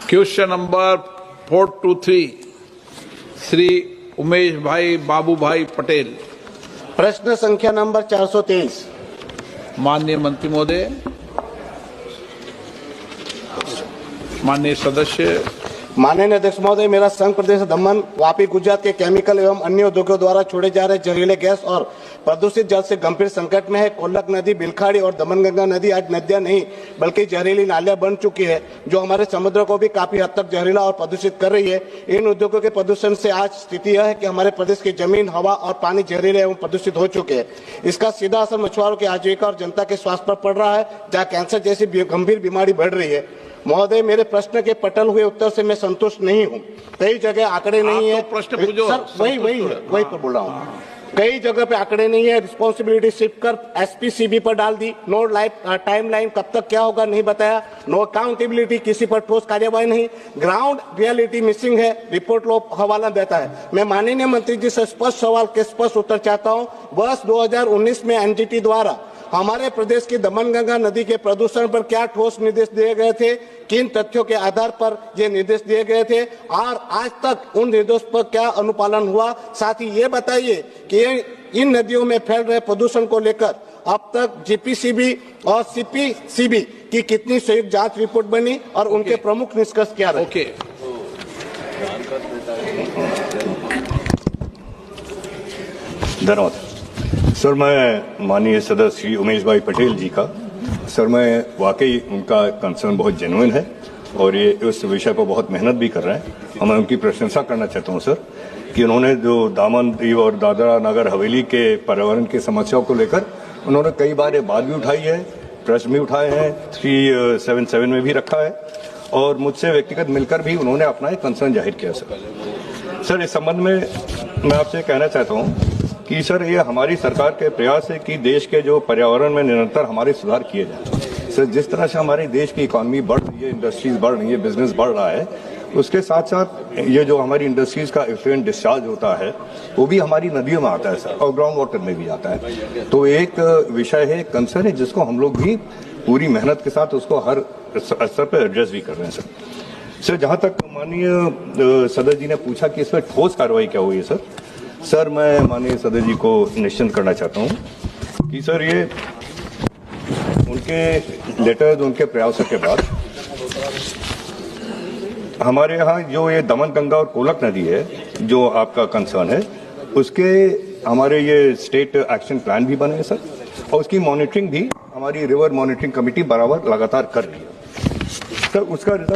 Question number 423 Shri Umesh भाई बाबूभाई पटेल। प्रश्न संख्या नंबर 423। माननीय मंत्री महोदय, माननीय सदस्य। माननीय अध्यक्ष महोदय, मेरा संघ प्रदेश दमन वापी गुजरात के केमिकल एवं अन्य उद्योगों द्वारा छोड़े जा रहे जहरीले गैस और प्रदूषित जल से गंभीर संकट में है। कोल्लक नदी, बिलखाड़ी और दमनगंगा नदी आज नदियां नहीं बल्कि जहरीली नालियां बन चुकी है, जो हमारे समुद्र को भी काफी हद तक जहरीला और प्रदूषित कर रही है। इन उद्योगों के प्रदूषण से आज स्थिति यह है कि हमारे प्रदेश की जमीन, हवा और पानी जहरीले एवं प्रदूषित हो चुके हैं। इसका सीधा असर मछुआरों की आजीविका और जनता के स्वास्थ्य पर पड़ रहा है, जहाँ कैंसर जैसी गंभीर बीमारी बढ़ रही है। महोदय, मेरे प्रश्न के पटल हुए उत्तर से मैं संतुष्ट नहीं हूँ। कई जगह आंकड़े नहीं है। प्रश्न पूछो सर, वही पर बोल रहा हूँ। कई जगह पे आंकड़े नहीं है। रिस्पॉन्सिबिलिटी शिफ्ट कर एसपीसीबी पर डाल दी। नो टाइमलाइन, कब तक क्या होगा नहीं बताया। नो अकाउंटेबिलिटी, किसी पर ठोस कार्यवाही नहीं। ग्राउंड रियलिटी मिसिंग है। रिपोर्ट लो हवाला देता है। मैं माननीय मंत्री जी से स्पष्ट सवाल के स्पष्ट उत्तर चाहता हूँ। वर्ष 2019 में एनजीटी द्वारा हमारे प्रदेश की दमनगंगा नदी के प्रदूषण पर क्या ठोस निर्देश दिए गए थे, किन तथ्यों के आधार पर ये निर्देश दिए गए थे और आज तक उन निर्देश पर क्या अनुपालन हुआ। साथ ही ये बताइए कि इन नदियों में फैल रहे प्रदूषण को लेकर अब तक जीपीसीबी और सीपीसीबी की कितनी संयुक्त जांच रिपोर्ट बनी और उनके प्रमुख निष्कर्ष क्या रहे। धन्यवाद सर। मैं माननीय सदस्य श्री उमेश भाई पटेल जी का, सर मैं वाकई उनका कंसर्न बहुत जेन्युइन है और ये उस विषय पर बहुत मेहनत भी कर रहे हैं और मैं उनकी प्रशंसा करना चाहता हूँ सर कि उन्होंने जो दामन दीव और दादरा नगर हवेली के पर्यावरण की समस्याओं को लेकर उन्होंने कई बार ये बात भी उठाई है, प्रश्न भी उठाए हैं, 377 में भी रखा है और मुझसे व्यक्तिगत मिलकर भी उन्होंने अपना एक कंसर्न जाहिर किया सर। इस संबंध में मैं आपसे कहना चाहता हूँ कि सर ये हमारी सरकार के प्रयास है कि देश के जो पर्यावरण में निरंतर हमारे सुधार किए जाए। सर जिस तरह से हमारे देश की इकॉनमी बढ़ रही है, इंडस्ट्रीज बढ़ रही है, बिजनेस बढ़ रहा है, उसके साथ साथ ये जो हमारी इंडस्ट्रीज का इफ्लुएंट डिस्चार्ज होता है वो भी हमारी नदियों में आता है सर और ग्राउंड वाटर में भी आता है। तो एक विषय है, कंसर्न है जिसको हम लोग भी पूरी मेहनत के साथ उसको हर स्तर पर एड्रेस भी कर रहे हैं सर। जहाँ तक माननीय सदस्य जी ने पूछा कि इसमें ठोस कार्रवाई क्या हुई है सर, मैं माननीय सदस्य जी को निश्चिंत करना चाहता हूँ कि सर ये उनके लेटर्स, उनके प्रयासों के बाद हमारे यहाँ जो ये दमनगंगा और कोलक नदी है जो आपका कंसर्न है, उसके हमारे ये स्टेट एक्शन प्लान भी बने हैं सर और उसकी मॉनिटरिंग भी हमारी रिवर मॉनिटरिंग कमेटी बराबर लगातार कर रही है सर। उसका